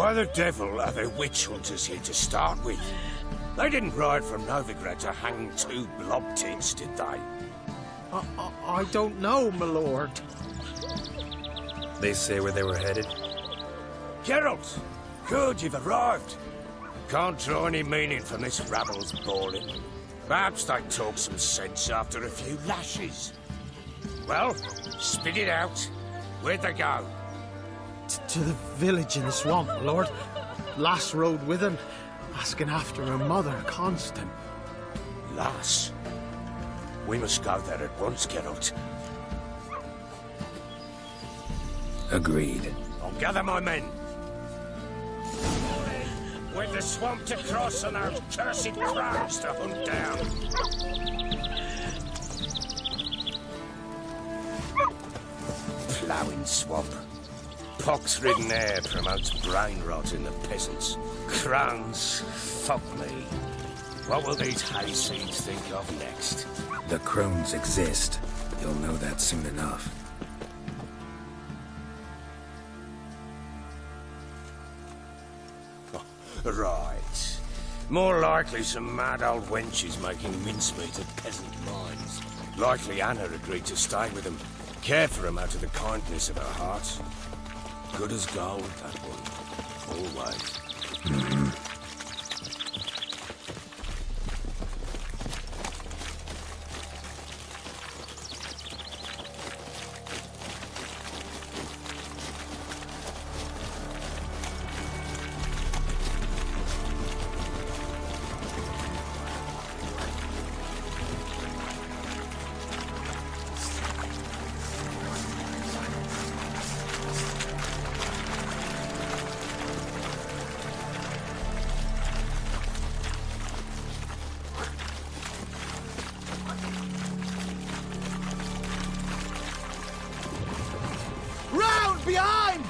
Why the devil are there witch hunters here to start with? They didn't ride from Novigrad to hang two blob tits, did they? I don't know, my lord. They say where they were headed? Geralt! Good, you've arrived. Can't draw any meaning from this rabble's bawling. Perhaps they talk some sense after a few lashes. Well, spit it out. Where'd they go? To the village in the swamp, my lord. Lass rode with him, asking after her mother, Constant. Lass? We must go there at once, Geralt. Agreed. I'll gather my men. With the swamp to cross and those cursed crows to hunt down. Ploughing swamp. Pox-ridden air promotes brain rot in the peasants. Crones, fuck me. What will these hayseeds think of next? The crones exist. You'll know that soon enough. Right. More likely some mad old wenches making mincemeat of peasant minds. Likely Anna agreed to stay with them, care for them out of the kindness of her heart. Good as gold, that one. Always. Behind!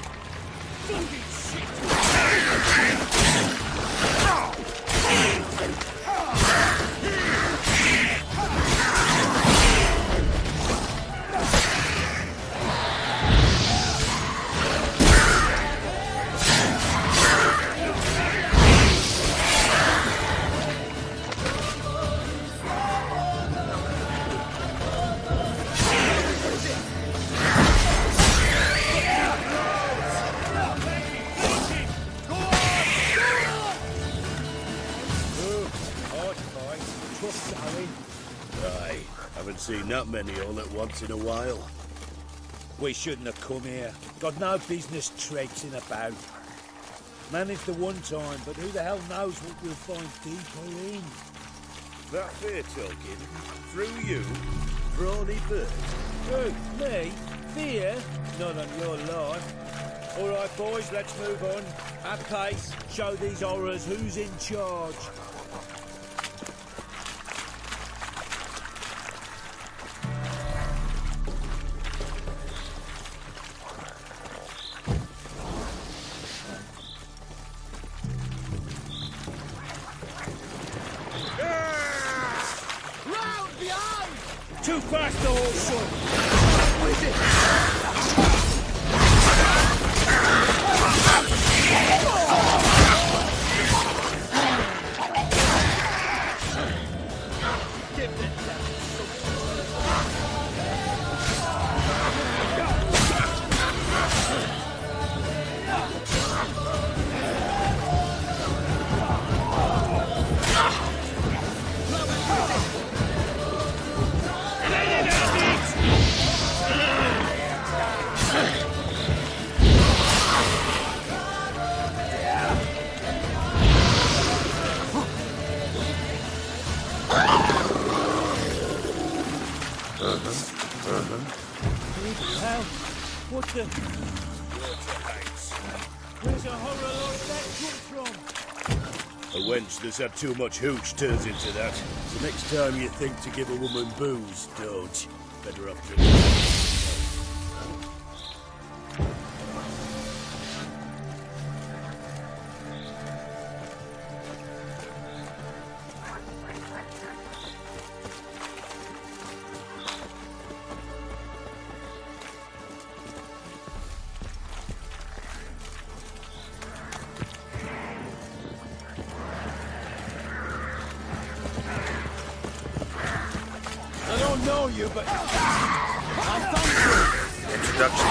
Haven't seen that many all at once in a while. We shouldn't have come here. Got no business traipsing about. Managed the one time, but who the hell knows what we'll find deeper in? That fair talking, through you, brawny bird. Who? Me? Fear? Not on your life. All right, boys, let's move on. At pace, show these horrors who's in charge. Too fast to hold short. What is it? What the? Where's a horror like that come from? A wench that's had too much hooch turns into that. So next time you think to give a woman booze, don't. Better off drinking. you, but... Introduction.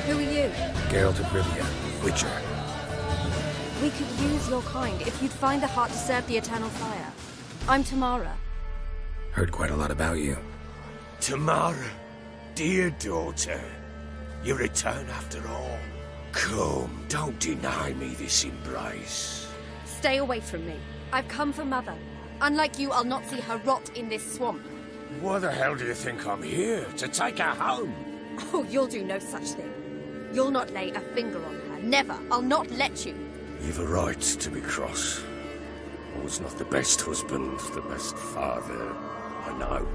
Who are you? Geralt of Rivia, Witcher. We could use your kind if you'd find the heart to serve the eternal fire. I'm Tamara. Heard quite a lot about you. Tamara, dear daughter, you return after all. Come, don't deny me this embrace. Stay away from me. I've come for Mother. Unlike you, I'll not see her rot in this swamp. Why the hell do you think I'm here? To take her home? Oh, you'll do no such thing. You'll not lay a finger on her. Never. I'll not let you. You've a right to be cross. I was not the best husband, the best father, I know.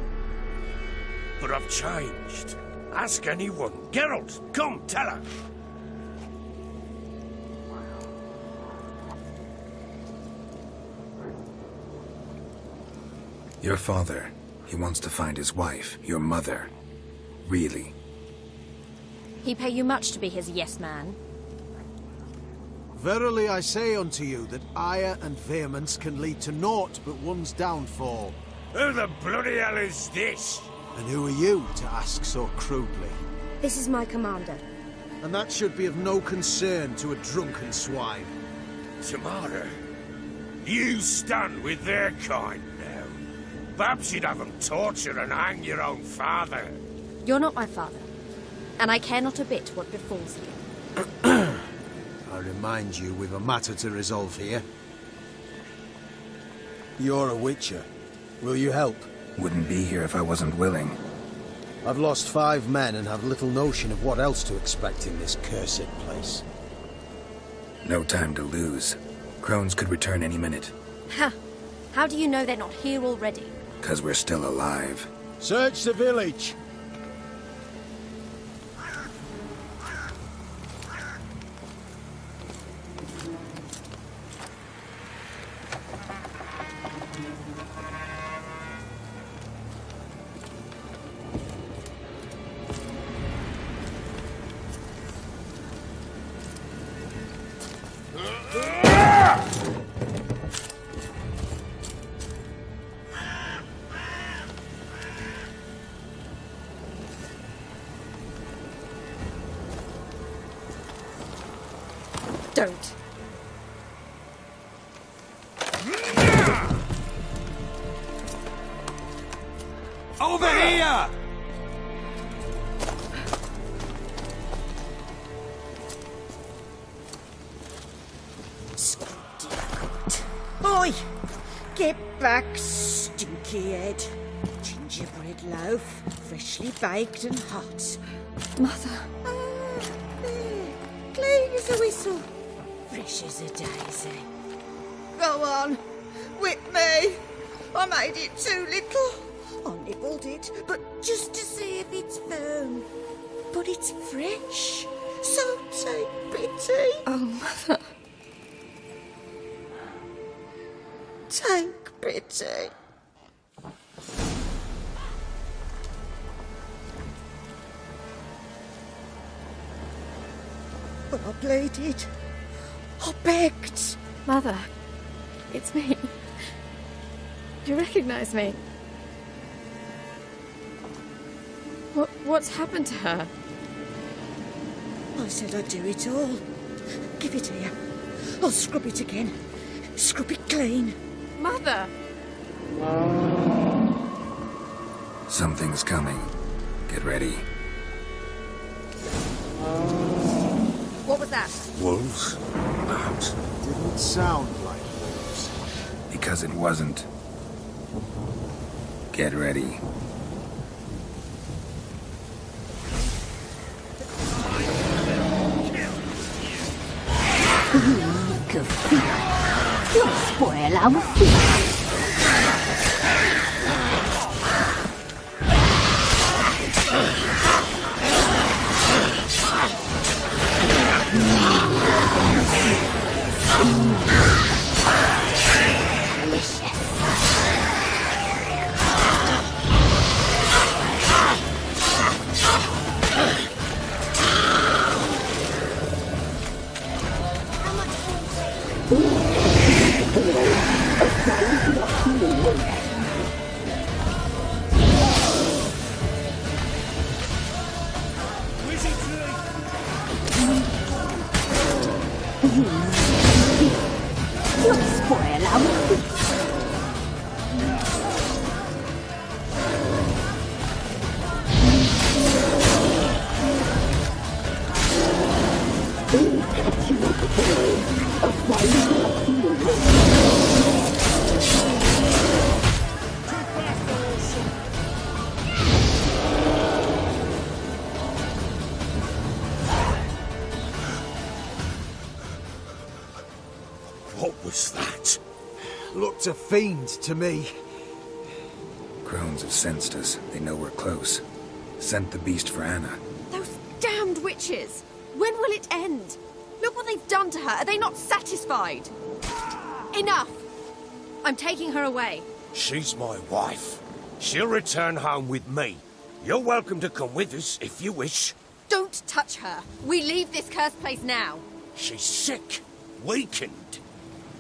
But I've changed. Ask anyone. Geralt, come, tell her. Your father, he wants to find his wife, your mother. Really? He pay you much to be his yes man. Verily I say unto you that ire and vehemence can lead to naught but one's downfall. Who the bloody hell is this? And who are you to ask so crudely? This is my commander. And that should be of no concern to a drunken swine. Tamara, you stand with their kind now. Perhaps you'd have them torture and hang your own father. You're not my father. And I care not a bit what befalls you. I remind you, we've a matter to resolve here. You're a witcher. Will you help? Wouldn't be here if I wasn't willing. I've lost 5 men and have little notion of what else to expect in this cursed place. No time to lose. Crones could return any minute. Ha! How do you know they're not here already? 'Cause we're still alive. Search the village! Don't. Over here! Oi! Get back, stinky head. Gingerbread loaf, freshly baked and hot. Mother. There. Clean as a whistle. Fresh as a daisy. Go on. Whip me. I made it too little. I nibbled it, but just to see if it's firm. But it's fresh. So take pity. Oh, Mother. Take pity. But I pleaded. I begged. Mother. It's me. Do you recognize me? What's happened to her? I said I'd do it all. Give it here. I'll scrub it again. Scrub it clean. Mother! Something's coming. Get ready. What was that? Wolves? Perhaps. Didn't sound like wolves. Because it wasn't. Get ready. You'll spoil our feast. What was that? Looked a fiend to me. Crones have sensed us. They know we're close. Sent the beast for Anna. Those damned witches! When will it end? Look what they've done to her. Are they not satisfied? Enough! I'm taking her away. She's my wife. She'll return home with me. You're welcome to come with us if you wish. Don't touch her. We leave this cursed place now. She's sick, weakened.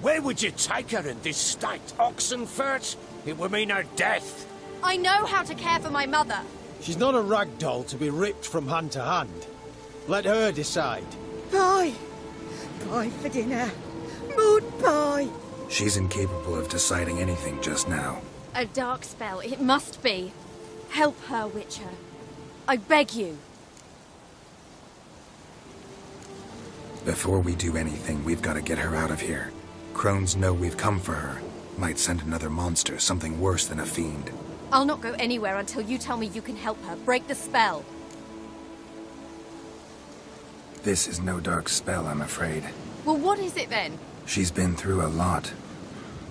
Where would you take her in this state? Oxenfurt? It would mean her death. I know how to care for my mother. She's not a rag doll to be ripped from hand to hand. Let her decide. Pie. Pie for dinner. Mood pie. She's incapable of deciding anything just now. A dark spell, it must be. Help her, Witcher. I beg you. Before we do anything, we've got to get her out of here. Crones know we've come for her. Might send another monster, something worse than a fiend. I'll not go anywhere until you tell me you can help her. Break the spell. This is no dark spell, I'm afraid. Well, what is it then? She's been through a lot.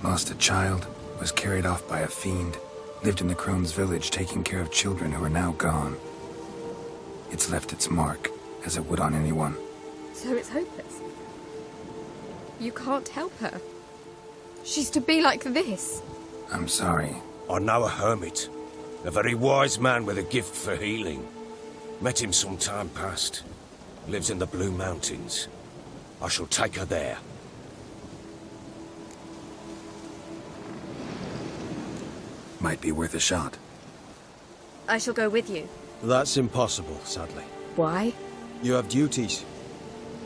Lost a child, was carried off by a fiend, lived in the Crones village taking care of children who are now gone. It's left its mark, as it would on anyone. So it's hopeless. You can't help her. She's to be like this. I'm sorry. I know a hermit. A very wise man with a gift for healing. Met him some time past. Lives in the Blue Mountains. I shall take her there. Might be worth a shot. I shall go with you. That's impossible, sadly. Why? You have duties.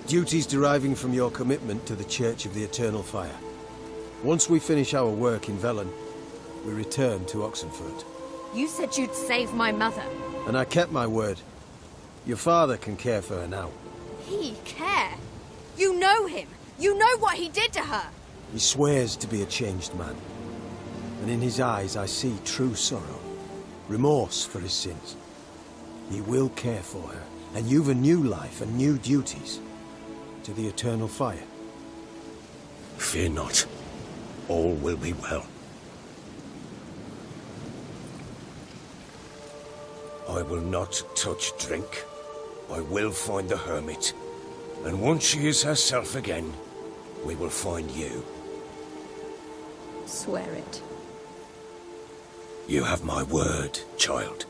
Duties deriving from your commitment to the Church of the Eternal Fire. Once we finish our work in Velen, we return to Oxenfurt. You said you'd save my mother. And I kept my word. Your father can care for her now. He care? You know him. You know what he did to her. He swears to be a changed man. And in his eyes I see true sorrow. Remorse for his sins. He will care for her. And you've a new life and new duties. To the Eternal Fire. Fear not. All will be well. I will not touch drink. I will find the hermit. And once she is herself again, we will find you. Swear it. You have my word, child.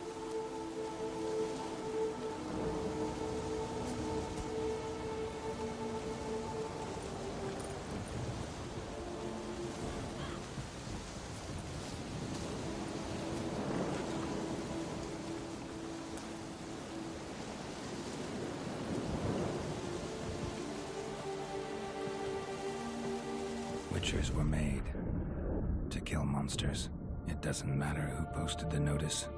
Witchers were made to kill monsters. It doesn't matter who posted the notice.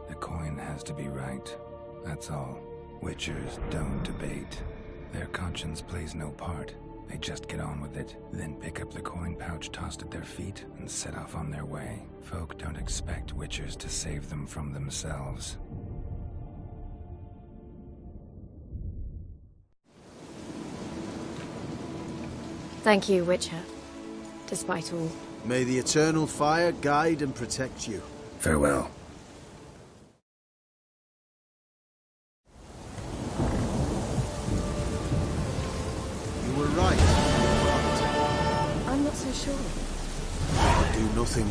The coin has to be right. That's all. Witchers don't debate. Their conscience plays no part. They just get on with it, then pick up the coin pouch tossed at their feet and set off on their way. Folk don't expect witchers to save them from themselves. Thank you, Witcher. Despite all. May the Eternal Fire guide and protect you. Farewell. You were right. I'm not so sure. Do nothing.